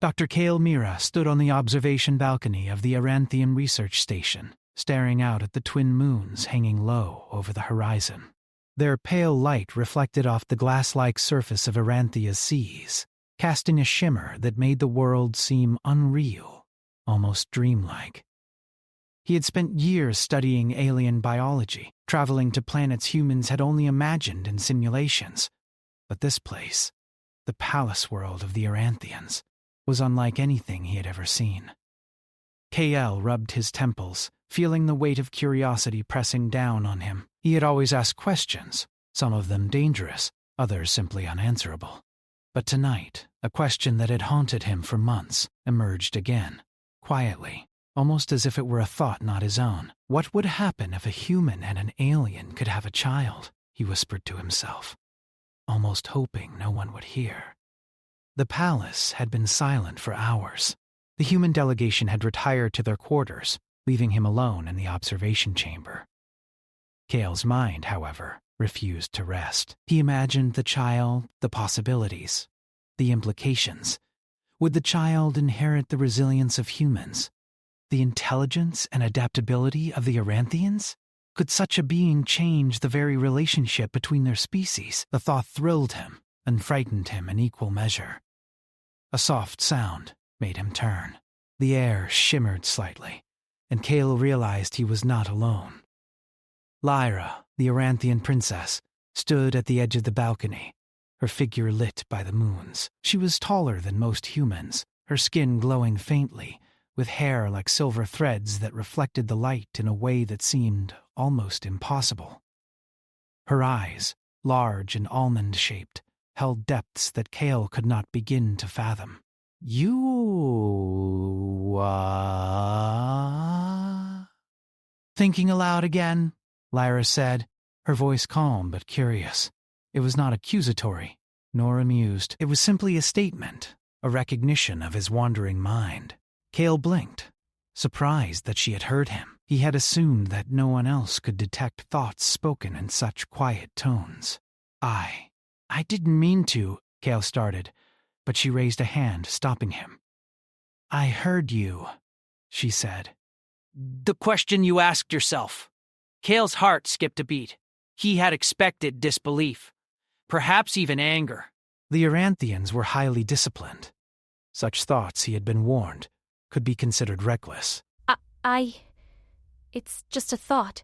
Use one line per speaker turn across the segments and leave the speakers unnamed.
Dr. Kale Mira stood on the observation balcony of the Aranthian research station, staring out at the twin moons hanging low over the horizon. Their pale light reflected off the glass-like surface of Aranthia's seas, casting a shimmer that made the world seem unreal, almost dreamlike. He had spent years studying alien biology, traveling to planets humans had only imagined in simulations. But this place, the palace world of the Aranthians, was unlike anything he had ever seen. KL rubbed his temples, feeling the weight of curiosity pressing down on him. He had always asked questions, some of them dangerous, others simply unanswerable. But tonight, a question that had haunted him for months emerged again, quietly, almost as if it were a thought not his own. What would happen if a human and an alien could have a child? He whispered to himself, almost hoping no one would hear. The palace had been silent for hours. The human delegation had retired to their quarters, leaving him alone in the observation chamber. Kale's mind, however, refused to rest. He imagined the child, the possibilities, the implications. Would the child inherit the resilience of humans? The intelligence and adaptability of the Aranthians? Could such a being change the very relationship between their species? The thought thrilled him and frightened him in equal measure. A soft sound made him turn. The air shimmered slightly, and Kale realized he was not alone. Lyra, the Aranthian princess, stood at the edge of the balcony, her figure lit by the moons. She was taller than most humans, her skin glowing faintly, with hair like silver threads that reflected the light in a way that seemed almost impossible. Her eyes, large and almond-shaped, held depths that Kale could not begin to fathom. Thinking aloud again, Lyra said, her voice calm but curious. It was not accusatory, nor amused. It was simply a statement, a recognition of his wandering mind. Kale blinked, surprised that she had heard him. He had assumed that no one else could detect thoughts spoken in such quiet tones. I didn't mean to, Kale started, but she raised a hand, stopping him. I heard you, she said.
The question you asked yourself. Kale's heart skipped a beat. He had expected disbelief, perhaps even anger.
The Aranthians were highly disciplined. Such thoughts, he had been warned, could be considered reckless.
It's just a thought,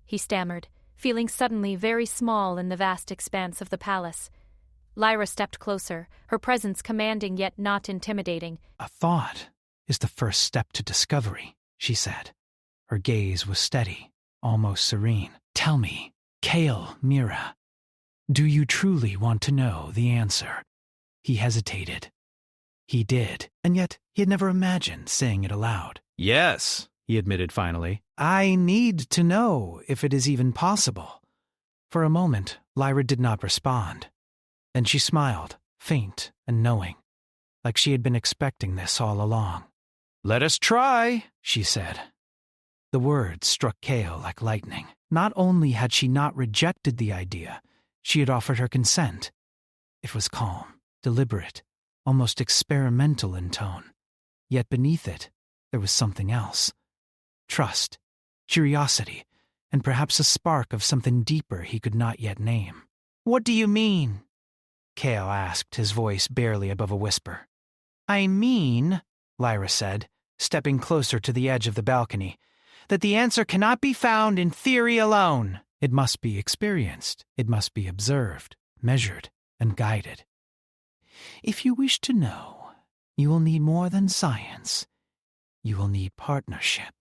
he stammered, feeling suddenly very small in the vast expanse of the palace. Lyra stepped closer, her presence commanding yet not intimidating.
A thought is the first step to discovery, she said. Her gaze was steady, almost serene. Tell me, Kale Mira, do you truly want to know the answer? He hesitated. He did, and yet he had never imagined saying it aloud.
Yes, he admitted finally.
I need to know if it is even possible. For a moment, Lyra did not respond. Then she smiled, faint and knowing, like she had been expecting this all along.
Let us try,
she said. The words struck Kale like lightning. Not only had she not rejected the idea, she had offered her consent. It was calm, deliberate, almost experimental in tone. Yet beneath it, there was something else. Trust, curiosity, and perhaps a spark of something deeper he could not yet name. What do you mean? Kale asked, his voice barely above a whisper. I mean, Lyra said, stepping closer to the edge of the balcony, that the answer cannot be found in theory alone. It must be experienced. It must be observed, measured, and guided. If you wish to know, you will need more than science. You will need partnership.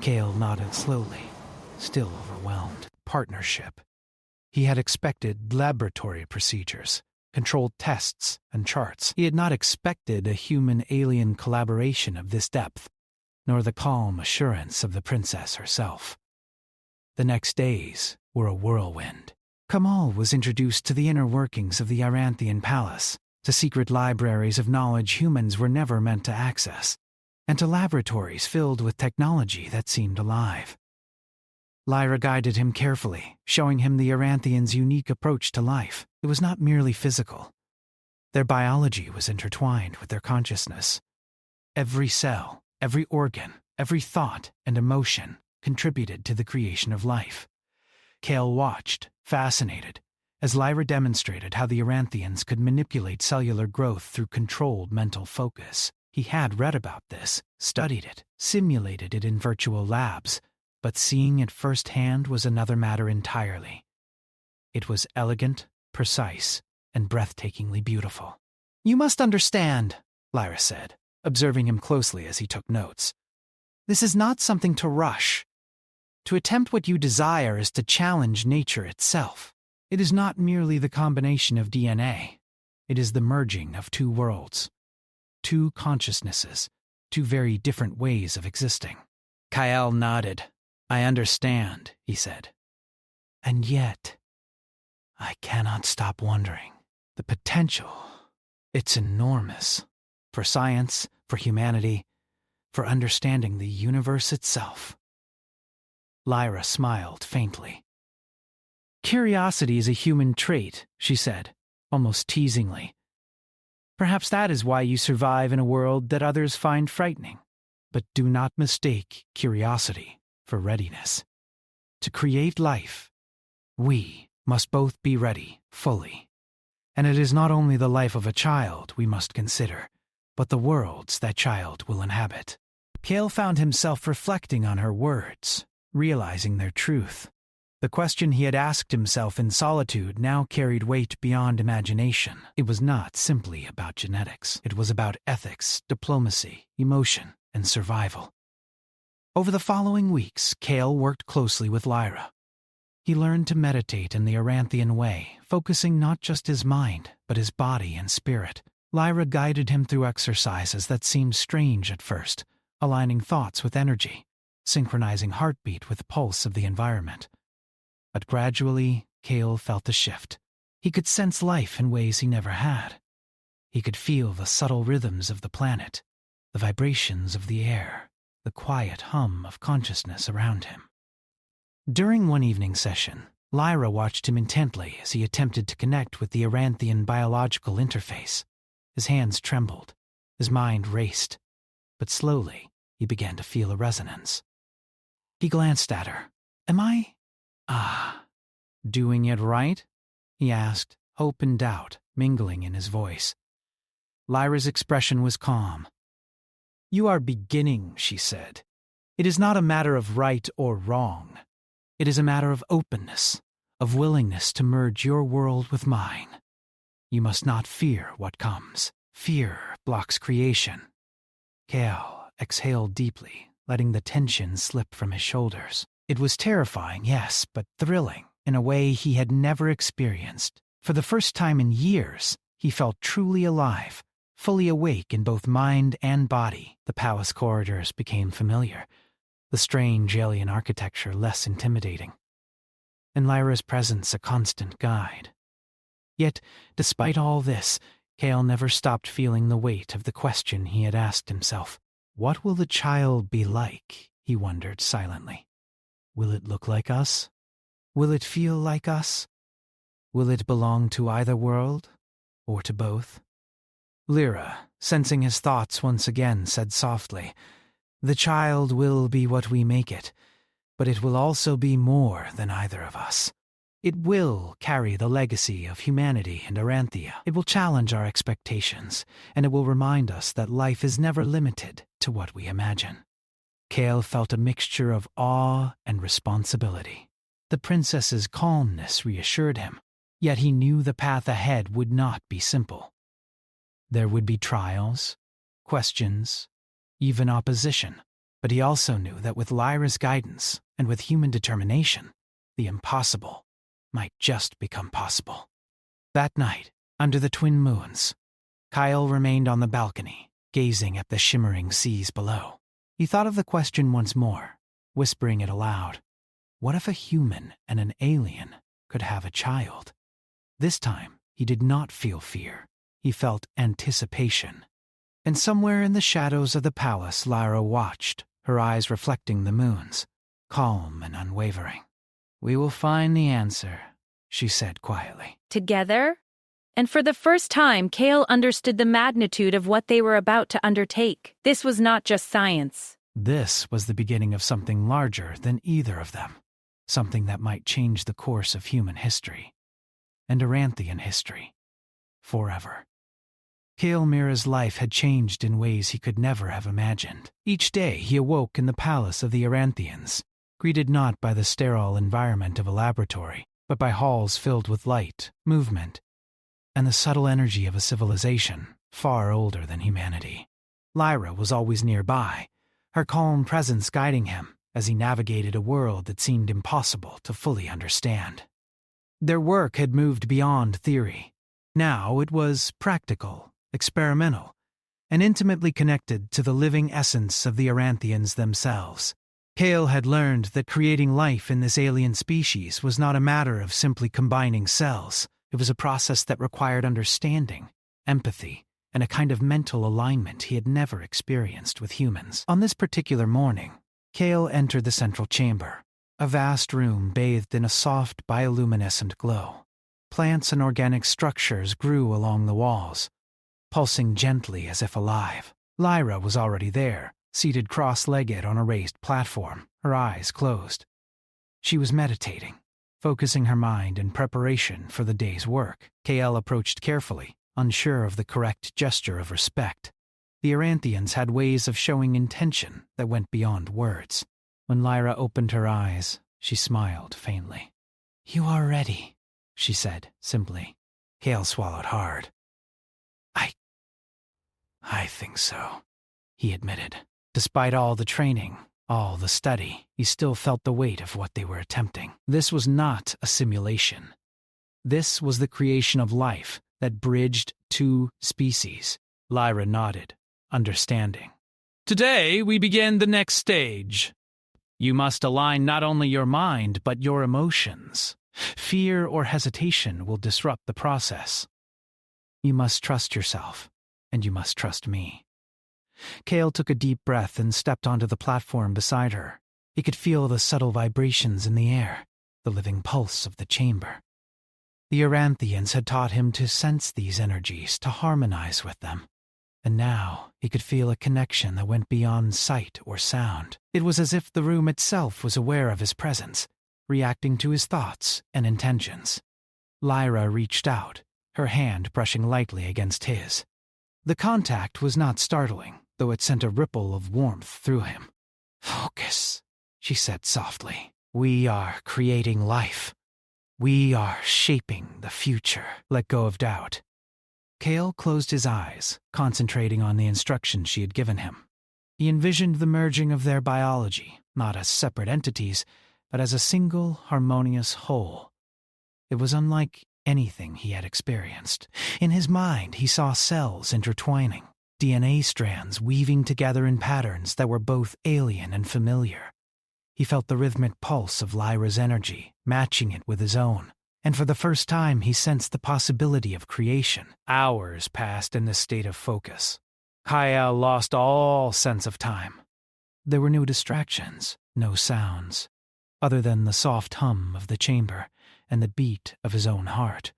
Kale nodded slowly, still overwhelmed. Partnership. He had expected laboratory procedures, controlled tests, and charts. He had not expected a human-alien collaboration of this depth, nor the calm assurance of the princess herself. The next days were a whirlwind. Kamal was introduced to the inner workings of the Aranthian palace, to secret libraries of knowledge humans were never meant to access, and to laboratories filled with technology that seemed alive. Lyra guided him carefully, showing him the Aranthians' unique approach to life. It was not merely physical. Their biology was intertwined with their consciousness. Every cell, every organ, every thought and emotion contributed to the creation of life. Cale watched, fascinated, as Lyra demonstrated how the Aranthians could manipulate cellular growth through controlled mental focus. He had read about this, studied it, simulated it in virtual labs, but seeing it firsthand was another matter entirely. It was elegant, precise, and breathtakingly beautiful. "You must understand," Lyra said, observing him closely as he took notes. "This is not something to rush. To attempt what you desire is to challenge nature itself. It is not merely the combination of DNA. It is the merging of two worlds, two consciousnesses, two very different ways of existing." Kyle nodded. "I understand," he said. "And yet, I cannot stop wondering. The potential, it's enormous. For science, for humanity, for understanding the universe itself." Lyra smiled faintly. "Curiosity is a human trait," she said, almost teasingly. "Perhaps that is why you survive in a world that others find frightening. But do not mistake curiosity for readiness. To create life, we must both be ready fully. And it is not only the life of a child we must consider, but the worlds that child will inhabit." Cale found himself reflecting on her words, realizing their truth. The question he had asked himself in solitude now carried weight beyond imagination. It was not simply about genetics. It was about ethics, diplomacy, emotion, and survival. Over the following weeks, Cale worked closely with Lyra. He learned to meditate in the Aranthian way, focusing not just his mind, but his body and spirit. Lyra guided him through exercises that seemed strange at first, aligning thoughts with energy, synchronizing heartbeat with the pulse of the environment. But gradually, Cale felt a shift. He could sense life in ways he never had. He could feel the subtle rhythms of the planet, the vibrations of the air, the quiet hum of consciousness around him. During one evening session, Lyra watched him intently as he attempted to connect with the Aranthian biological interface. His hands trembled, his mind raced, but slowly he began to feel a resonance. He glanced at her. "Am I doing it right?" he asked, hope and doubt mingling in his voice. Lyra's expression was calm. "You are beginning," she said. "It is not a matter of right or wrong. It is a matter of openness, of willingness to merge your world with mine. You must not fear what comes. Fear blocks creation." Cale exhaled deeply, letting the tension slip from his shoulders. It was terrifying, yes, but thrilling in a way he had never experienced. For the first time in years, he felt truly alive, fully awake in both mind and body. The palace corridors became familiar, the strange alien architecture less intimidating, and Lyra's presence a constant guide. Yet, despite all this, Cale never stopped feeling the weight of the question he had asked himself. What will the child be like? He wondered silently. Will it look like us? Will it feel like us? Will it belong to either world, or to both? Lyra, sensing his thoughts once again, said softly, "The child will be what we make it, but it will also be more than either of us. It will carry the legacy of humanity and Aranthia. It will challenge our expectations, and it will remind us that life is never limited to what we imagine." Cale felt a mixture of awe and responsibility. The princess's calmness reassured him, yet he knew the path ahead would not be simple. There would be trials, questions, even opposition, but he also knew that with Lyra's guidance and with human determination, the impossible might just become possible. That night, under the twin moons, Kyle remained on the balcony, gazing at the shimmering seas below. He thought of the question once more, whispering it aloud. What if a human and an alien could have a child? This time, he did not feel fear. He felt anticipation. And somewhere in the shadows of the palace, Lyra watched, her eyes reflecting the moons, calm and unwavering. "We will find the answer," she said quietly.
Together? And for the first time, Kale understood the magnitude of what they were about to undertake. This was not just science.
This was the beginning of something larger than either of them, something that might change the course of human history, and Aranthian history, forever. Kale Mira's life had changed in ways he could never have imagined. Each day he awoke in the palace of the Aranthians, greeted not by the sterile environment of a laboratory, but by halls filled with light, movement, and the subtle energy of a civilization far older than humanity. Lyra was always nearby, her calm presence guiding him as he navigated a world that seemed impossible to fully understand. Their work had moved beyond theory. Now it was practical, experimental, and intimately connected to the living essence of the Aranthians themselves. Kale had learned that creating life in this alien species was not a matter of simply combining cells. It was a process that required understanding, empathy, and a kind of mental alignment he had never experienced with humans. On this particular morning, Kale entered the central chamber, a vast room bathed in a soft bioluminescent glow. Plants and organic structures grew along the walls, pulsing gently as if alive. Lyra was already there, seated cross-legged on a raised platform, her eyes closed. She was meditating, focusing her mind in preparation for the day's work. Kale approached carefully, unsure of the correct gesture of respect. The Aranthians had ways of showing intention that went beyond words. When Lyra opened her eyes, she smiled faintly. "You are ready," she said simply. Kale swallowed hard. I think so," he admitted. Despite all the training, all the study, he still felt the weight of what they were attempting. This was not a simulation. This was the creation of life that bridged two species. Lyra nodded, understanding.
Today, we begin the next stage. You must align not only your mind, but your emotions. Fear or hesitation will disrupt the process.
You must trust yourself, and you must trust me. Kale took a deep breath and stepped onto the platform beside her. He could feel the subtle vibrations in the air, the living pulse of the chamber. The Aranthians had taught him to sense these energies, to harmonize with them. And now he could feel a connection that went beyond sight or sound. It was as if the room itself was aware of his presence, reacting to his thoughts and intentions. Lyra reached out, her hand brushing lightly against his. The contact was not startling, though it sent a ripple of warmth through him. "Focus," she said softly. "We are creating life. We are shaping the future." Let go of doubt. Kale closed his eyes, concentrating on the instructions she had given him. He envisioned the merging of their biology, not as separate entities, but as a single, harmonious whole. It was unlike anything he had experienced. In his mind, he saw cells intertwining, DNA strands weaving together in patterns that were both alien and familiar. He felt the rhythmic pulse of Lyra's energy, matching it with his own. And for the first time, he sensed the possibility of creation. Hours passed in this state of focus. Kyle lost all sense of time. There were no distractions, no sounds, other than the soft hum of the chamber and the beat of his own heart.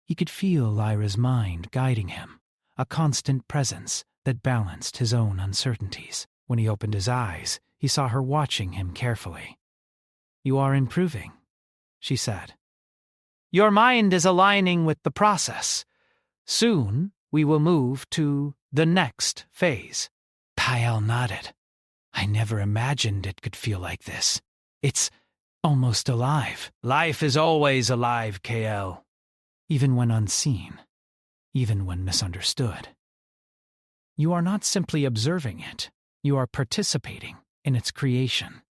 He could feel Lyra's mind guiding him, a constant presence that balanced his own uncertainties. When he opened his eyes, he saw her watching him carefully. "You are improving," she said. "Your mind is aligning with the process. Soon, we will move to the next phase." Kyle nodded. "I never imagined it could feel like this. It's almost alive." "Life is always alive, KL. Even when unseen, even when misunderstood. You are not simply observing it, you are participating in its creation."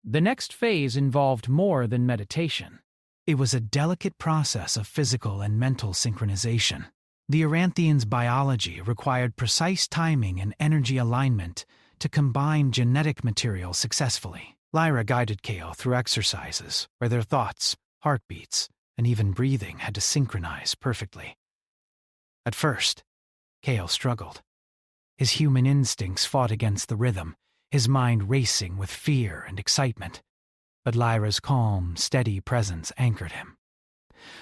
The next phase involved more than meditation. It was a delicate process of physical and mental synchronization. The Aranthians' biology required precise timing and energy alignment to combine genetic material successfully. Lyra guided Kale through exercises where their thoughts, heartbeats, and even breathing had to synchronize perfectly. At first, Kale struggled. His human instincts fought against the rhythm, his mind racing with fear and excitement. But Lyra's calm, steady presence anchored him.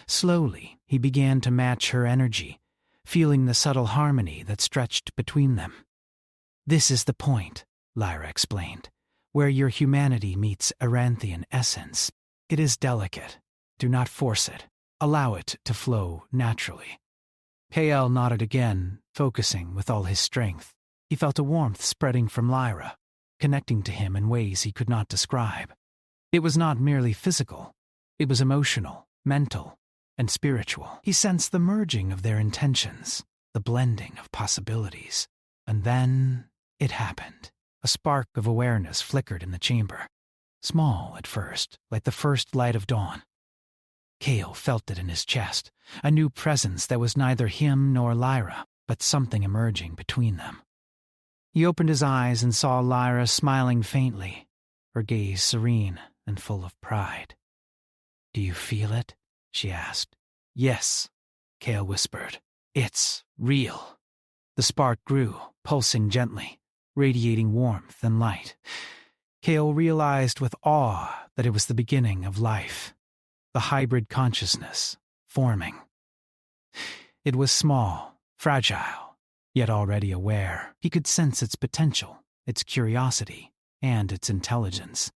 Slowly, he began to match her energy, feeling the subtle harmony that stretched between them. "This is the point," Lyra explained, "where your humanity meets Aranthian essence. It is delicate. Do not force it. Allow it to flow naturally." Kael nodded again, focusing with all his strength. He felt a warmth spreading from Lyra, connecting to him in ways he could not describe. It was not merely physical. It was emotional, mental, and spiritual. He sensed the merging of their intentions, the blending of possibilities. And then it happened. A spark of awareness flickered in the chamber. Small at first, like the first light of dawn. Kael felt it in his chest, a new presence that was neither him nor Lyra, but something emerging between them. He opened his eyes and saw Lyra smiling faintly, her gaze serene and full of pride. "Do you feel it?" she asked. "Yes," Kael whispered. "It's real." The spark grew, pulsing gently, radiating warmth and light. Kael realized with awe that it was the beginning of life, the hybrid consciousness forming. It was small, fragile, yet already aware. He could sense its potential, its curiosity, and its intelligence.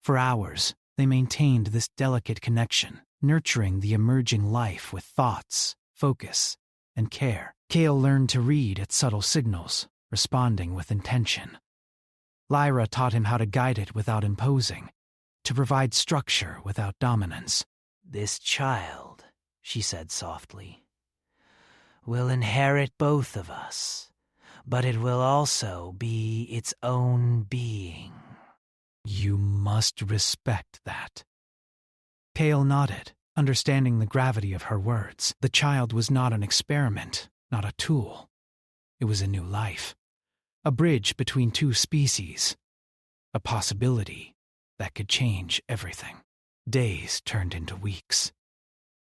For hours, they maintained this delicate connection, nurturing the emerging life with thoughts, focus, and care. Kael learned to read its subtle signals, responding with intention. Lyra taught him how to guide it without imposing, to provide structure without dominance.
"This child," she said softly, "will inherit both of us, but it will also be its own being."
"You must respect that." Kael nodded, understanding the gravity of her words. The child was not an experiment, not a tool. It was a new life, a bridge between two species, a possibility that could change everything. Days turned into weeks.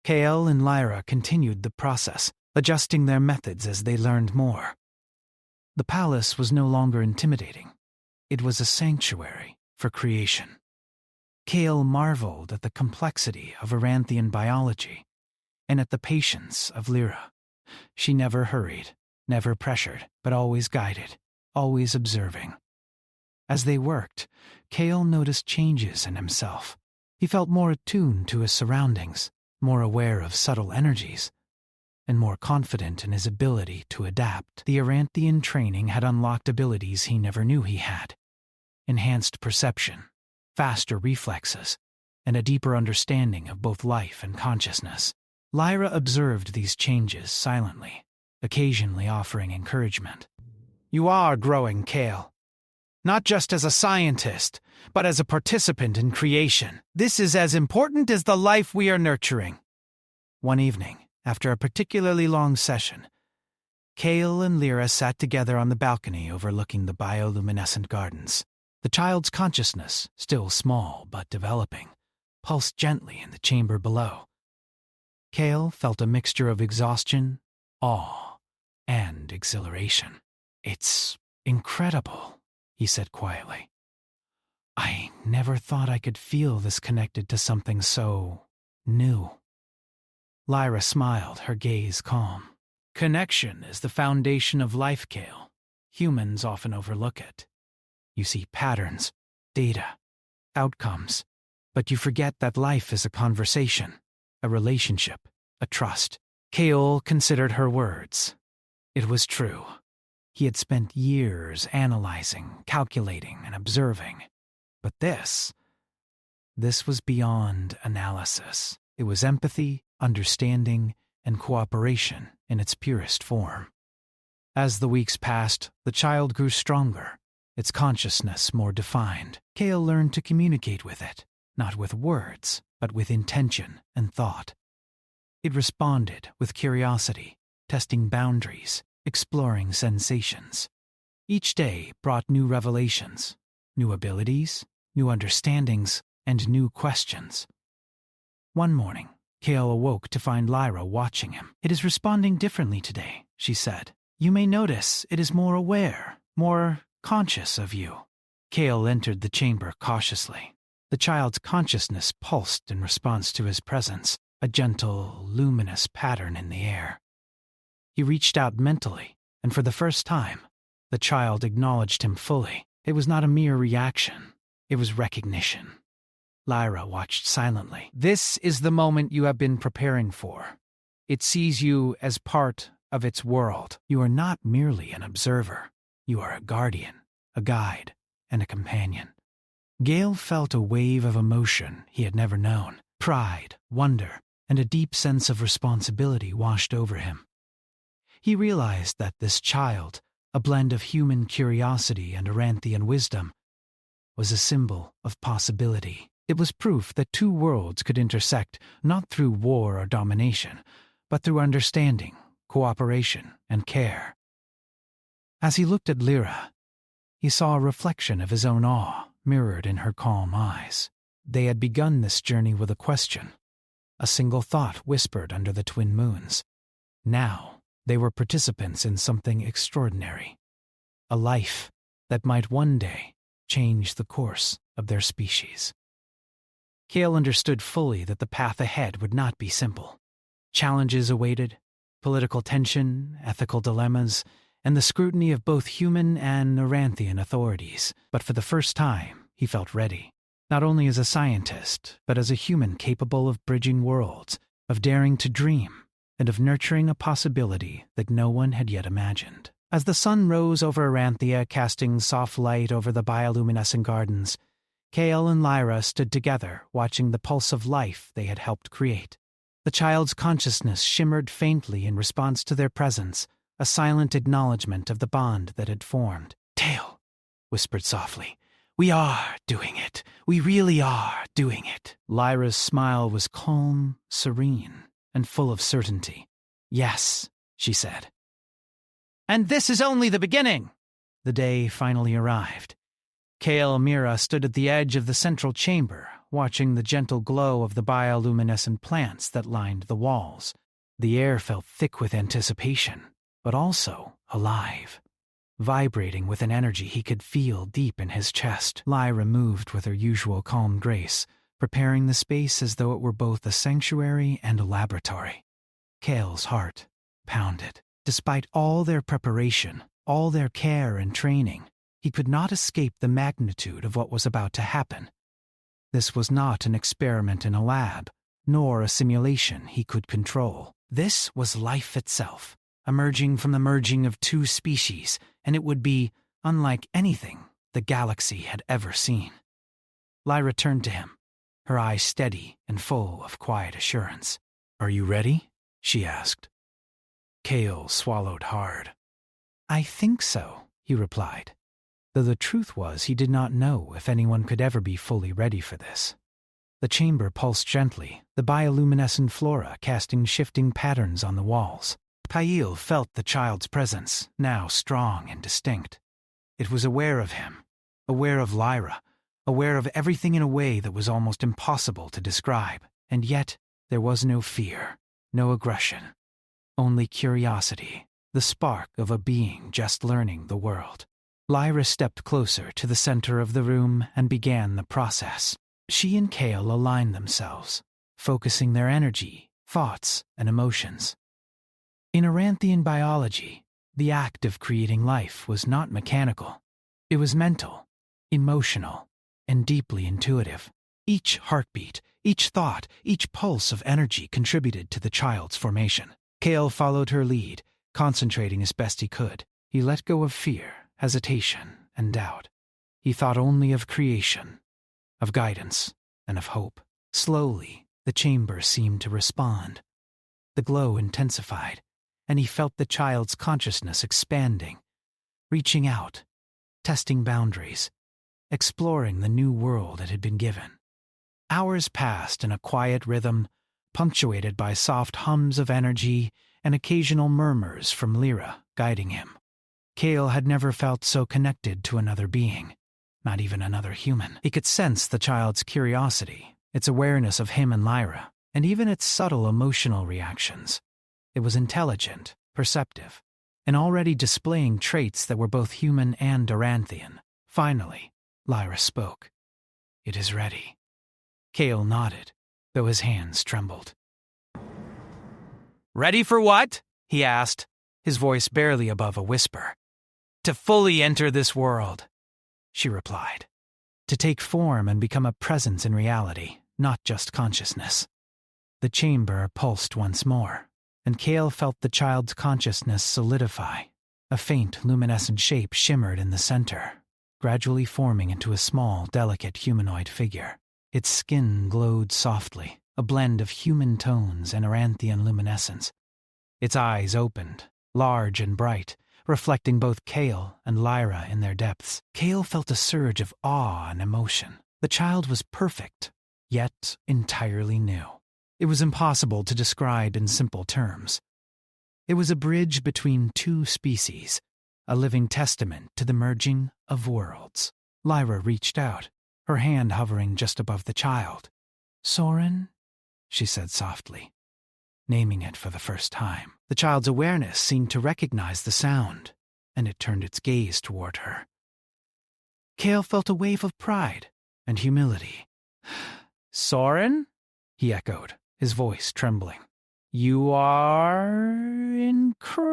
Kael and Lyra continued the process, adjusting their methods as they learned more. The palace was no longer intimidating. It was a sanctuary for creation. Kael marveled at the complexity of Aranthian biology and at the patience of Lyra. She never hurried, never pressured, but always guided, always observing. As they worked, Kael noticed changes in himself. He felt more attuned to his surroundings, more aware of subtle energies, and more confident in his ability to adapt. The Aranthian training had unlocked abilities he never knew he had. Enhanced perception, faster reflexes, and a deeper understanding of both life and consciousness. Lyra observed these changes silently, occasionally offering encouragement. "You are growing, Kael. Not just as a scientist, but as a participant in creation. This is as important as the life we are nurturing." One evening, after a particularly long session, Kael and Lyra sat together on the balcony overlooking the bioluminescent gardens. The child's consciousness, still small but developing, pulsed gently in the chamber below. Kael felt a mixture of exhaustion, awe, and exhilaration. "It's incredible," he said quietly. "I never thought I could feel this connected to something so new." Lyra smiled, her gaze calm. "Connection is the foundation of life, Kael. Humans often overlook it. You see patterns, data, outcomes, but you forget that life is a conversation, a relationship, a trust." Kael considered her words. It was true. He had spent years analyzing, calculating, and observing. But this was beyond analysis. It was empathy, understanding, and cooperation in its purest form. As the weeks passed, the child grew stronger, its consciousness more defined. Kael learned to communicate with it, not with words, but with intention and thought. It responded with curiosity, testing boundaries, exploring sensations. Each day brought new revelations, new abilities, new understandings, and new questions. One morning, Kael awoke to find Lyra watching him. "It is responding differently today," she said. "You may notice it is more aware, more conscious of you." Kael entered the chamber cautiously. The child's consciousness pulsed in response to his presence. a gentle, luminous pattern in the air. He reached out mentally, and for the first time, the child acknowledged him fully. It was not a mere reaction, it was recognition. Lyra watched silently. This is the moment you have been preparing for. It sees you as part of its world. You are not merely an observer. You are a guardian, a guide, and a companion. Gale felt a wave of emotion he had never known. Pride, wonder, and a deep sense of responsibility washed over him. He realized that this child, a blend of human curiosity and Aranthian wisdom, was a symbol of possibility. It was proof that two worlds could intersect not through war or domination, but through understanding, cooperation, and care. As he looked at Lyra, he saw a reflection of his own awe mirrored in her calm eyes. They had begun this journey with a question, a single thought whispered under the twin moons. Now, they were participants in something extraordinary, a life that might one day change the course of their species. Cale understood fully that the path ahead would not be simple. Challenges awaited, political tension, ethical dilemmas, and the scrutiny of both human and Aranthian authorities. But for the first time, he felt ready, not only as a scientist, but as a human capable of bridging worlds, of daring to dream, and of nurturing a possibility that no one had yet imagined. As the sun rose over Aranthia, casting soft light over the bioluminescent gardens, Cale and Lyra stood together, watching the pulse of life they had helped create. The child's consciousness shimmered faintly in response to their presence, a silent acknowledgement of the bond that had formed. "Tale," whispered softly, "we are doing it. We really are doing it." Lyra's smile was calm, serene, and full of certainty. "Yes," she said. "And this is only the beginning!" The day finally arrived. Cale and Mira stood at the edge of the central chamber, watching the gentle glow of the bioluminescent plants that lined the walls. The air felt thick with anticipation, but also alive, vibrating with an energy he could feel deep in his chest. Lyra moved with her usual calm grace, preparing the space as though it were both a sanctuary and a laboratory. Cale's heart pounded. Despite all their preparation, all their care and training, he could not escape the magnitude of what was about to happen. This was not an experiment in a lab, nor a simulation he could control. This was life itself, emerging from the merging of two species, and it would be unlike anything the galaxy had ever seen. Lyra turned to him, her eyes steady and full of quiet assurance. "Are you ready?" she asked. Cale swallowed hard. "I think so," he replied, though the truth was he did not know if anyone could ever be fully ready for this. The chamber pulsed gently, the bioluminescent flora casting shifting patterns on the walls. Kyle felt the child's presence, now strong and distinct. It was aware of him, aware of Lyra, aware of everything in a way that was almost impossible to describe. And yet, there was no fear, no aggression, only curiosity, the spark of a being just learning the world. Lyra stepped closer to the center of the room and began the process. She and Cale aligned themselves, focusing their energy, thoughts, and emotions. In Aranthian biology, the act of creating life was not mechanical. It was mental, emotional, and deeply intuitive. Each heartbeat, each thought, each pulse of energy contributed to the child's formation. Cale followed her lead, concentrating as best he could. He let go of fear, hesitation, and doubt. He thought only of creation, of guidance, and of hope. Slowly, the chamber seemed to respond. The glow intensified, and he felt the child's consciousness expanding, reaching out, testing boundaries, exploring the new world it had been given. Hours passed in a quiet rhythm, punctuated by soft hums of energy and occasional murmurs from Lyra guiding him. Cale had never felt so connected to another being, not even another human. He could sense the child's curiosity, its awareness of him and Lyra, and even its subtle emotional reactions. It was intelligent, perceptive, and already displaying traits that were both human and Aranthian. Finally, Lyra spoke. "It is ready." Cale nodded, though his hands trembled.
Ready for what? He asked, his voice barely above a whisper. To fully enter this world, she replied. To take form and become a presence in reality, not just consciousness. The chamber pulsed once more, and Cale felt the child's consciousness solidify. A faint, luminescent shape shimmered in the center, gradually forming into a small, delicate humanoid figure. Its skin glowed softly, a blend of human tones and Aranthian luminescence. Its eyes opened, large and bright, reflecting both Cale and Lyra in their depths. Cale felt a surge of awe and emotion. The child was perfect, yet entirely new. It was impossible to describe in simple terms. It was a bridge between two species, a living testament to the merging of worlds. Lyra reached out, her hand hovering just above the child. "Soren?" she said softly, naming it for the first time. The child's awareness seemed to recognize the sound, and it turned its gaze toward her. Cale felt a wave of pride and humility. "Soren?" he echoed, his voice trembling. "You are incredible."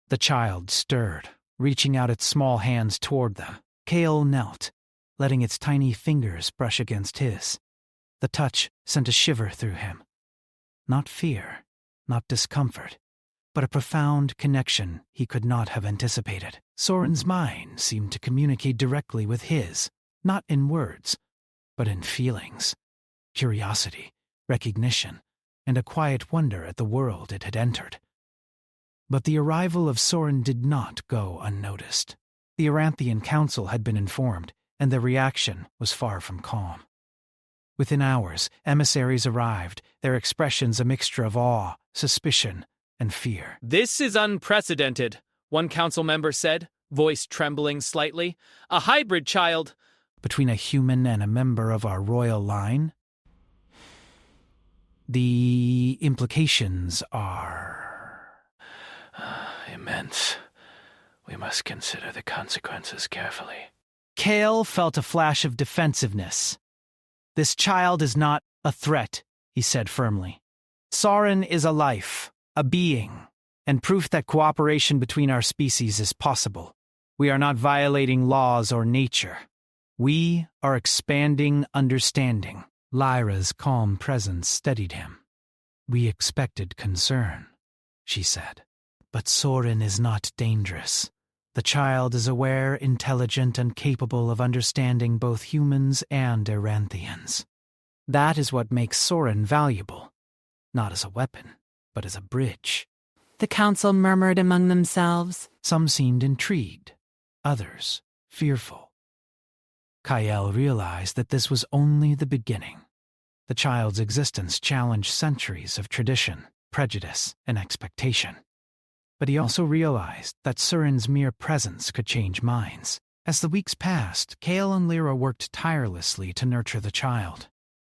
The child stirred, reaching out its small hands toward them. Cale knelt, letting its tiny fingers brush against his. The touch sent a shiver through him. Not fear, not discomfort, but a profound connection he could not have anticipated. Soren's mind seemed to communicate directly with his, not in words, but in feelings, curiosity, recognition, and a quiet wonder at the world it had entered. But the arrival of Soren did not go unnoticed. The Aranthian Council had been informed, and their reaction was far from calm. Within hours, emissaries arrived, their expressions a mixture of awe, suspicion, and fear.
"This is unprecedented," one council member said, voice trembling slightly. "A hybrid child."
Between a human and a member of our royal line? The implications are
immense. We must consider the consequences carefully.
Cale felt a flash of defensiveness. "This child is not a threat," he said firmly. "Soren is a life, a being, and proof that cooperation between our species is possible. We are not violating laws or nature. We are expanding understanding." Lyra's calm presence steadied him. "We expected concern," she said. "But Soren is not dangerous. The child is aware, intelligent, and capable of understanding both humans and Aranthians. That is what makes Soren valuable, not as a weapon, but as a bridge."
The council murmured among themselves.
Some seemed intrigued, others fearful. Kael realized that this was only the beginning. The child's existence challenged centuries of tradition, prejudice, and expectation. But he also realized that Soren's mere presence could change minds. As the weeks passed, Kael and Lyra worked tirelessly to nurture the child.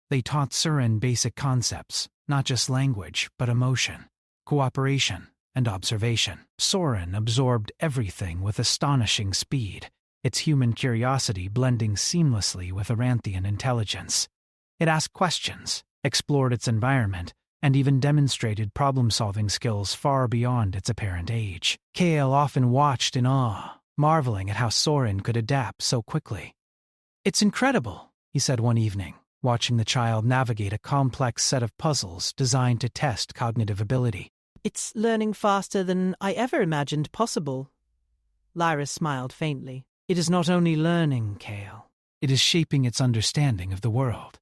They taught Soren basic concepts, not just language, but emotion, cooperation, and observation. Soren absorbed everything with astonishing speed, its human curiosity blending seamlessly with Aranthian intelligence. It asked questions, explored its environment, and even demonstrated problem-solving skills far beyond its apparent age. Kael often watched in awe, marveling at how Soren could adapt so quickly. "It's incredible," he said one evening, watching the child navigate a complex set of puzzles designed to test cognitive ability.
"It's learning faster than I ever imagined possible." Lyra smiled faintly.
"It is not only learning, Kael. It is shaping its understanding of the world.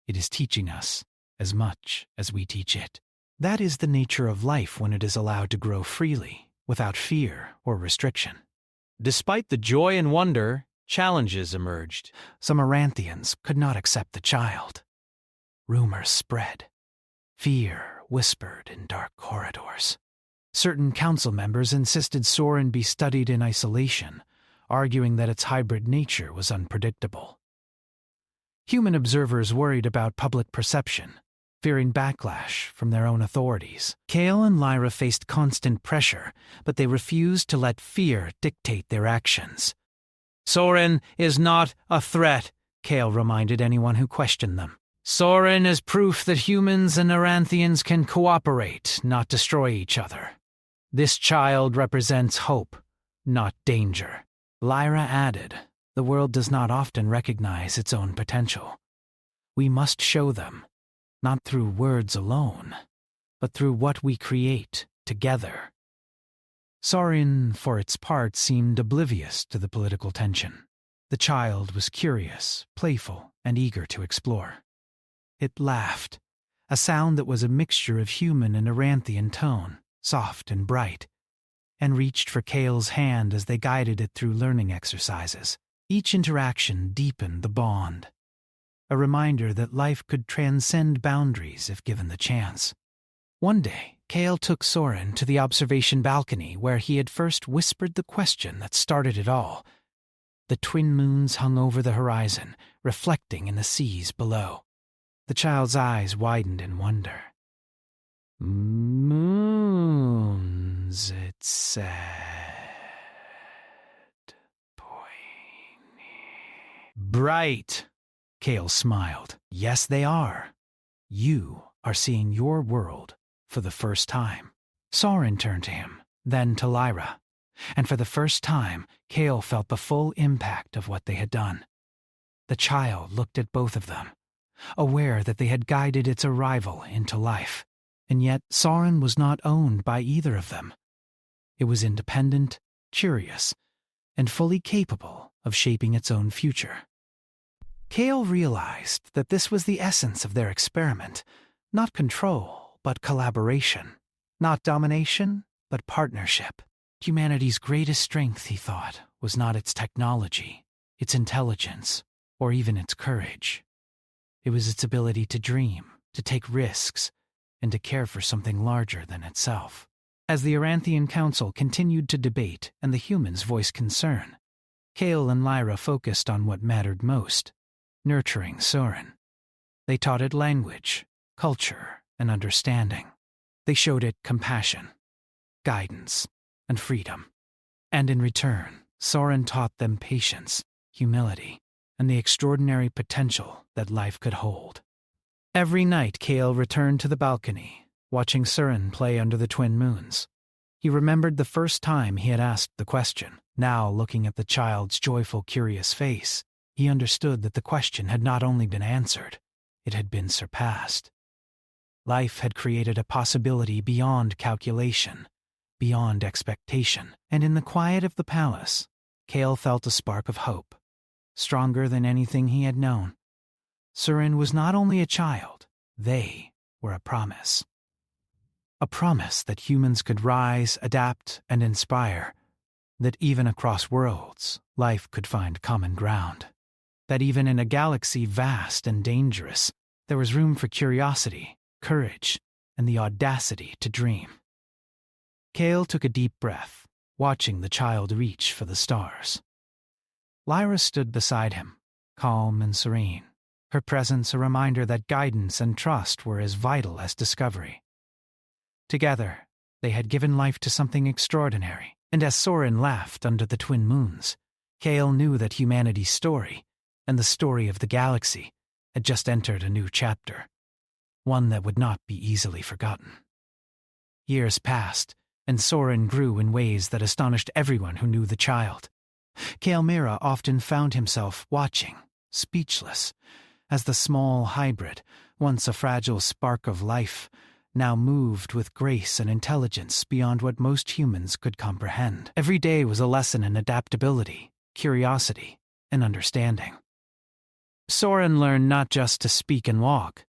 It is teaching us as much as we teach it. That is the nature of life when it is allowed to grow freely, without fear or restriction."
Despite the joy and wonder, challenges emerged.
Some Aranthians could not accept the child. Rumors spread. Fear whispered in dark corridors. Certain council members insisted Soren be studied in isolation, arguing that its hybrid nature was unpredictable. Human observers worried about public perception, fearing backlash from their own authorities. Kael and Lyra faced constant pressure, but they refused to let fear dictate their actions. "Soren is not a threat," Kael reminded anyone who questioned them. Soren is proof that humans and Aranthians can cooperate, not destroy each other. This child represents hope, not danger. Lyra added, the world does not often recognize its own potential. We must show them, not through words alone, but through what we create together. Soren, for its part, seemed oblivious to the political tension. The child was curious, playful, and eager to explore. It laughed, a sound that was a mixture of human and Aranthian tone, soft and bright, and reached for Cale's hand as they guided it through learning exercises. Each interaction deepened the bond, a reminder that life could transcend boundaries if given the chance. One day, Cale took Soren to the observation balcony where he had first whispered the question that started it all. The twin moons hung over the horizon, reflecting in the seas below. The child's eyes widened in wonder. Moons, it said. Bright, Cale smiled. Yes, they are. You are seeing your world for the first time. Soren turned to him, then to Lyra, and for the first time, Cale felt the full impact of what they had done. The child looked at both of them, aware that they had guided its arrival into life, and yet Soren was not owned by either of them. It was independent, curious, and fully capable of shaping its own future. Cale realized that this was the essence of their experiment, not control, but collaboration, not domination, but partnership. Humanity's greatest strength, he thought, was not its technology, its intelligence, or even its courage. It was its ability to dream, to take risks, and to care for something larger than itself. As the Aranthian Council continued to debate and the humans voiced concern, Cale and Lyra focused on what mattered most, nurturing Soren. They taught it language, culture, and understanding. They showed it compassion, guidance, and freedom. And in return, Soren taught them patience, humility, and the extraordinary potential that life could hold. Every night Cale returned to the balcony, watching Soren play under the twin moons. He remembered the first time he had asked the question. Now, looking at the child's joyful, curious face, he understood that the question had not only been answered, it had been surpassed. Life had created a possibility beyond calculation, beyond expectation, and in the quiet of the palace, Cale felt a spark of hope, stronger than anything he had known. Soren was not only a child, they were a promise. A promise that humans could rise, adapt, and inspire, that even across worlds, life could find common ground, that even in a galaxy vast and dangerous, there was room for curiosity, courage, and the audacity to dream. Cale took a deep breath, watching the child reach for the stars. Lyra stood beside him, calm and serene, her presence a reminder that guidance and trust were as vital as discovery. Together, they had given life to something extraordinary, and as Soren laughed under the twin moons, Cale knew that humanity's story, and the story of the galaxy, had just entered a new chapter, one that would not be easily forgotten. Years passed, and Soren grew in ways that astonished everyone who knew the child. Cale Mira often found himself watching, speechless, as the small hybrid, once a fragile spark of life, now moved with grace and intelligence beyond what most humans could comprehend. Every day was a lesson in adaptability, curiosity, and understanding. Soren learned not just to speak and walk,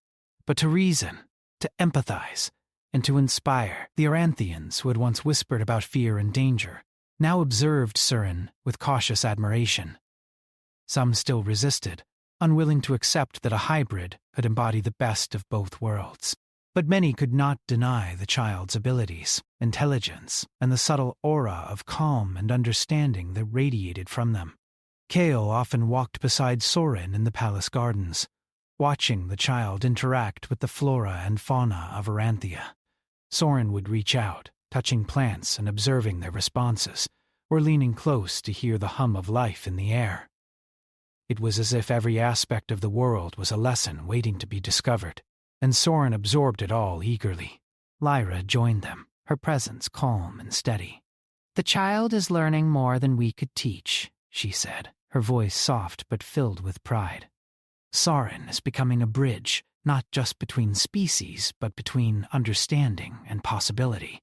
but to reason, to empathize, and to inspire. The Aranthians, who had once whispered about fear and danger, now observed Soren with cautious admiration. Some still resisted, unwilling to accept that a hybrid could embody the best of both worlds. But many could not deny the child's abilities, intelligence, and the subtle aura of calm and understanding that radiated from them. Cale often walked beside Soren in the palace gardens, watching the child interact with the flora and fauna of Aranthia. Soren would reach out, touching plants and observing their responses, or leaning close to hear the hum of life in the air. It was as if every aspect of the world was a lesson waiting to be discovered, and Soren absorbed it all eagerly. Lyra joined them, her presence calm and steady. "The child is learning more than we could teach," she said, her voice soft but filled with pride. "Soren is becoming a bridge, not just between species, but between understanding and possibility.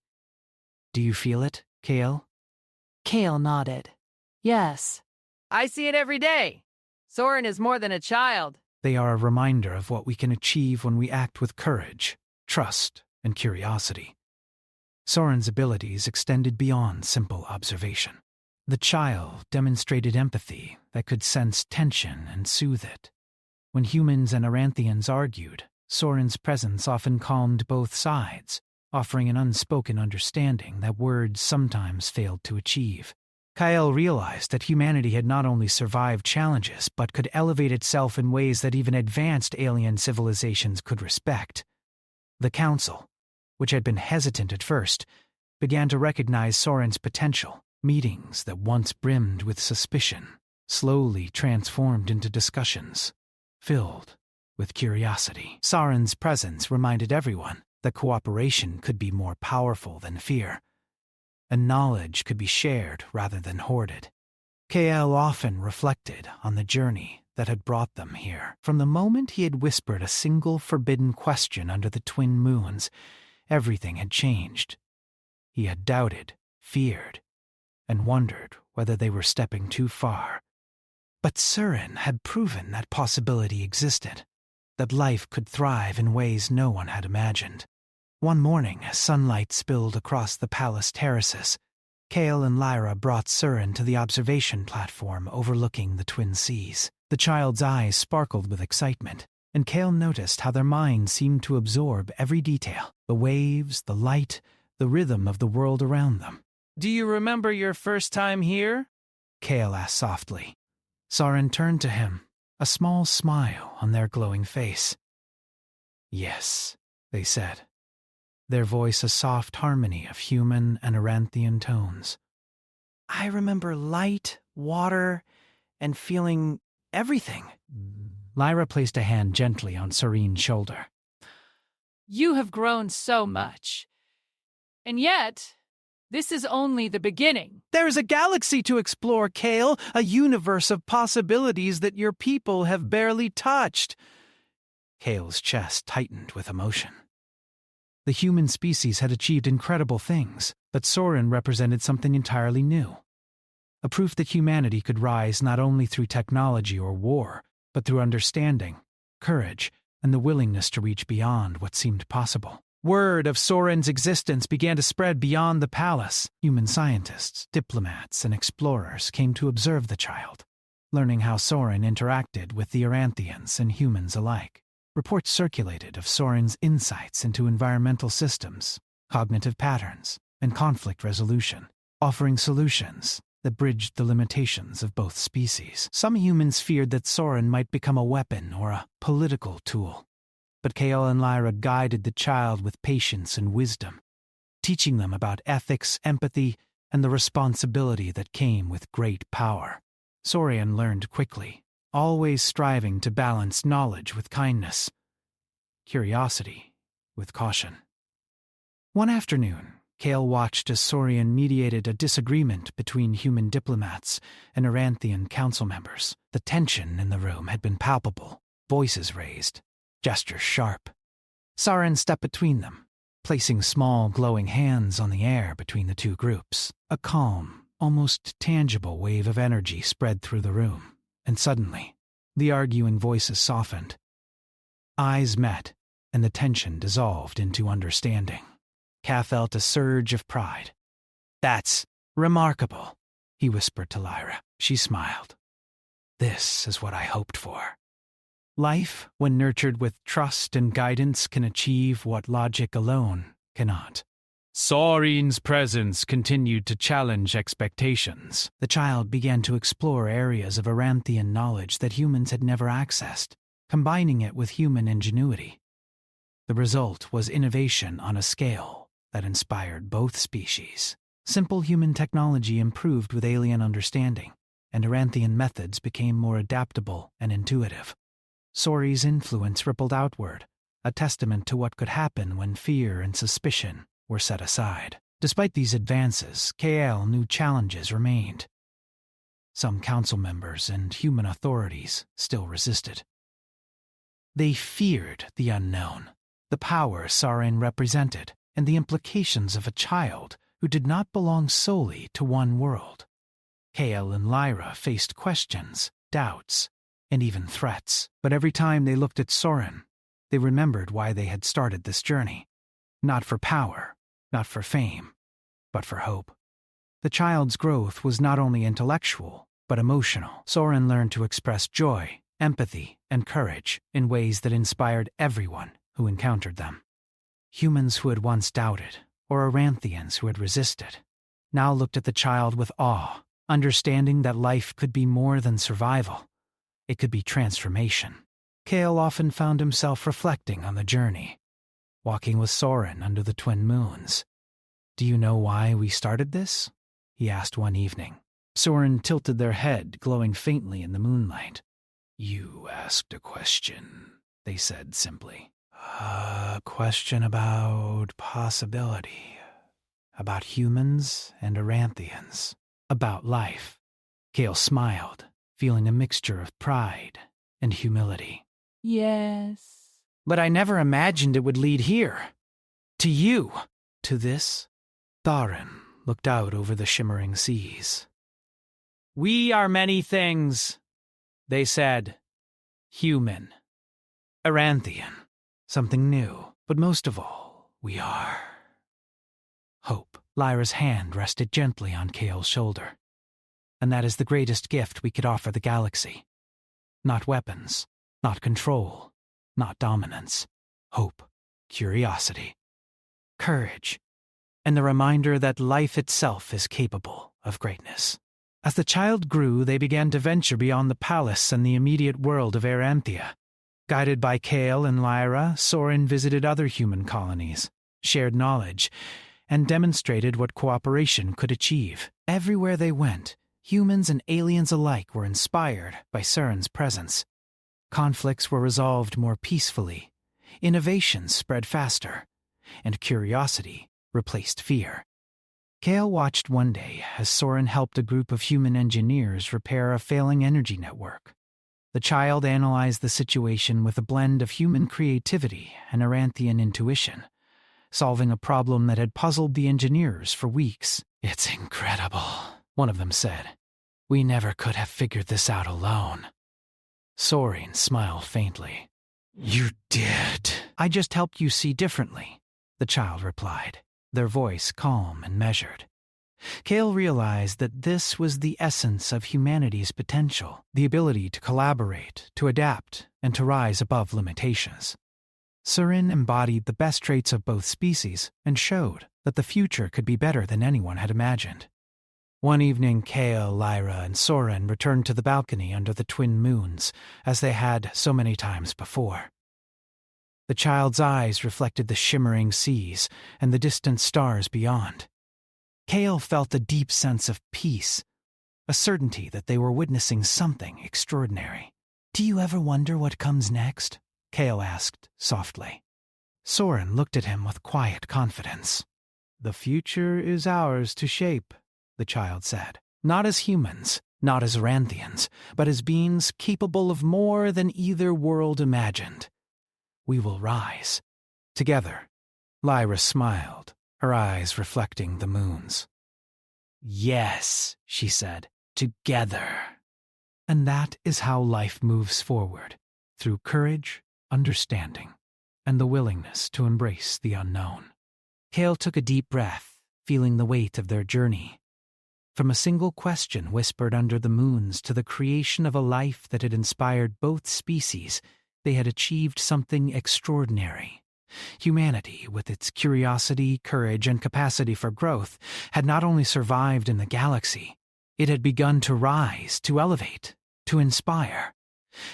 Do you feel it, Kale?"
Kale nodded. "Yes. I see it every day. Soren is more than a child."
They are a reminder of what we can achieve when we act with courage, trust, and curiosity. Soren's abilities extended beyond simple observation. The child demonstrated empathy that could sense tension and soothe it. When humans and Aranthians argued, Soren's presence often calmed both sides, offering an unspoken understanding that words sometimes failed to achieve. Kyle realized that humanity had not only survived challenges but could elevate itself in ways that even advanced alien civilizations could respect. The Council, which had been hesitant at first, began to recognize Soren's potential. Meetings that once brimmed with suspicion slowly transformed into discussions filled with curiosity. Soren's presence reminded everyone that cooperation could be more powerful than fear, and knowledge could be shared rather than hoarded. KL often reflected on the journey that had brought them here. From the moment he had whispered a single forbidden question under the twin moons, everything had changed. He had doubted, feared, and wondered whether they were stepping too far. But Soren had proven that possibility existed, that life could thrive in ways no one had imagined. One morning, as sunlight spilled across the palace terraces, Kale and Lyra brought Soren to the observation platform overlooking the twin seas. The child's eyes sparkled with excitement, and Kale noticed how their minds seemed to absorb every detail: the waves, the light, the rhythm of the world around them.
"Do you remember your first time here?"
Kale asked softly. Soren turned to him, a small smile on their glowing face. "Yes," they said, their voice a soft harmony of human and Aranthian tones. "I remember light, water, and feeling everything." Lyra placed a hand gently on Soren's shoulder.
"You have grown so much. And yet, this is only the beginning."
"There's a galaxy to explore, Kale, a universe of possibilities that your people have barely touched."
Kale's chest tightened with emotion. The human species had achieved incredible things, but Soren represented something entirely new. A proof that humanity could rise not only through technology or war, but through understanding, courage, and the willingness to reach beyond what seemed possible. Word of Soren's existence began to spread beyond the palace. Human scientists, diplomats, and explorers came to observe the child, learning how Soren interacted with the Aranthians and humans alike. Reports circulated of Soren's insights into environmental systems, cognitive patterns, and conflict resolution, offering solutions that bridged the limitations of both species. Some humans feared that Soren might become a weapon or a political tool, but Kale and Lyra guided the child with patience and wisdom, teaching them about ethics, empathy, and the responsibility that came with great power. Soren learned quickly, always striving to balance knowledge with kindness, curiosity with caution. One afternoon, Kale watched as Soren mediated a disagreement between human diplomats and Aranthian council members. The tension in the room had been palpable, voices raised, gestures sharp. Soren stepped between them, placing small glowing hands on the air between the two groups. A calm, almost tangible wave of energy spread through the room, and suddenly, the arguing voices softened. Eyes met, and the tension dissolved into understanding. Ka felt a surge of pride. "That's remarkable," he whispered to Lyra. She smiled. "This is what I hoped for." Life, when nurtured with trust and guidance, can achieve what logic alone cannot.
Soren's presence continued to challenge expectations.
The child began to explore areas of Aranthian knowledge that humans had never accessed, combining it with human ingenuity. The result was innovation on a scale that inspired both species. Simple human technology improved with alien understanding, and Aranthian methods became more adaptable and intuitive. Sori's influence rippled outward, a testament to what could happen when fear and suspicion were set aside. Despite these advances, KL knew challenges remained. Some council members and human authorities still resisted. They feared the unknown, the power Sorin represented, and the implications of a child who did not belong solely to one world. Kale and Lyra faced questions, doubts, and even threats, but every time they looked at Sorin, they remembered why they had started this journey. Not for power, not for fame, but for hope. The child's growth was not only intellectual, but emotional. Sorin learned to express joy, empathy, and courage in ways that inspired everyone who encountered them. Humans who had once doubted, or Aranthians who had resisted, now looked at the child with awe, understanding that life could be more than survival. It could be transformation. Kale often found himself reflecting on the journey, walking with Sorin under the twin moons. "Do you know why we started this?" he asked one evening. Sorin tilted their head, glowing faintly in the moonlight. "You asked a question," they said simply. "A question about possibility. About humans and Aranthians. About life." Kale smiled, feeling a mixture of pride and humility.
Yes.
"But I never imagined it would lead here. To you." To this, Tharin looked out over the shimmering seas. "We are many things," they said. "Human. Aranthian. Something new. But most of all, we are hope." Lyra's hand rested gently on Kale's shoulder. "And that is the greatest gift we could offer the galaxy. Not weapons, not control, not dominance. Hope, curiosity, courage, and the reminder that life itself is capable of greatness." As the child grew, they began to venture beyond the palace and the immediate world of Aranthia. Guided by Kale and Lyra, Sorin visited other human colonies, shared knowledge, and demonstrated what cooperation could achieve. Everywhere they went, humans and aliens alike were inspired by Sorin's presence. Conflicts were resolved more peacefully, innovations spread faster, and curiosity replaced fear. Kale watched one day as Sorin helped a group of human engineers repair a failing energy network. The child analyzed the situation with a blend of human creativity and Aranthian intuition, solving a problem that had puzzled the engineers for weeks. "It's incredible," one of them said. "We never could have figured this out alone." Sorin smiled faintly. "You did." "I just helped you see differently," the child replied, their voice calm and measured. Kale realized that this was the essence of humanity's potential, the ability to collaborate, to adapt, and to rise above limitations. Sorin embodied the best traits of both species and showed that the future could be better than anyone had imagined. One evening, Kale, Lyra, and Sorin returned to the balcony under the twin moons, as they had so many times before. The child's eyes reflected the shimmering seas and the distant stars beyond. Kale felt a deep sense of peace, a certainty that they were witnessing something extraordinary. "Do you ever wonder what comes next?" Kale asked softly. Sorin looked at him with quiet confidence. "The future is ours to shape," the child said. "Not as humans, not as Aranthians, but as beings capable of more than either world imagined. We will rise. Together." Lyra smiled, her eyes reflecting the moons. "Yes," she said, "together." And that is how life moves forward, through courage, understanding, and the willingness to embrace the unknown. Kale took a deep breath, feeling the weight of their journey. From a single question whispered under the moons to the creation of a life that had inspired both species, they had achieved something extraordinary. Humanity, with its curiosity, courage, and capacity for growth, had not only survived in the galaxy, it had begun to rise, to elevate, to inspire.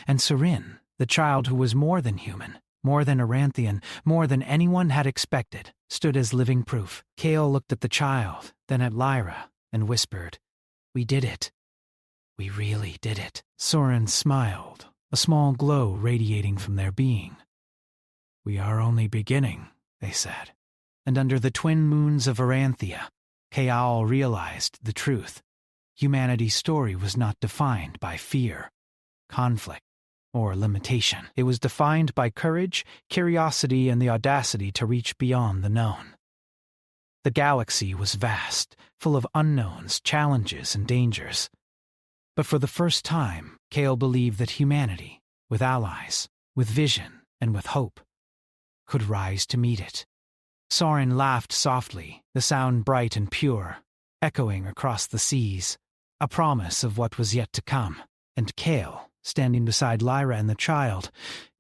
And Sorin, the child who was more than human, more than Aranthian, more than anyone had expected, stood as living proof. Kale looked at the child, then at Lyra, and whispered, "We did it." We really did it. Soren smiled, a small glow radiating from their being. We are only beginning, they said. And under the twin moons of Aranthia, Kaal realized the truth. Humanity's story was not defined by fear, conflict, or limitation. It was defined by courage, curiosity, and the audacity to reach beyond the known. The galaxy was vast, full of unknowns, challenges, and dangers. But for the first time, Kaal believed that humanity, with allies, with vision, and with hope, could rise to meet it. Soren laughed softly, the sound bright and pure, echoing across the seas, a promise of what was yet to come. And Kaal, standing beside Lyra and the child,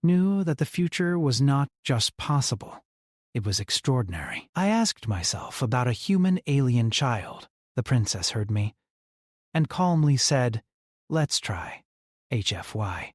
knew that the future was not just possible. It was extraordinary. I asked myself about a human alien child, the princess heard me, and calmly said, "Let's try HFY."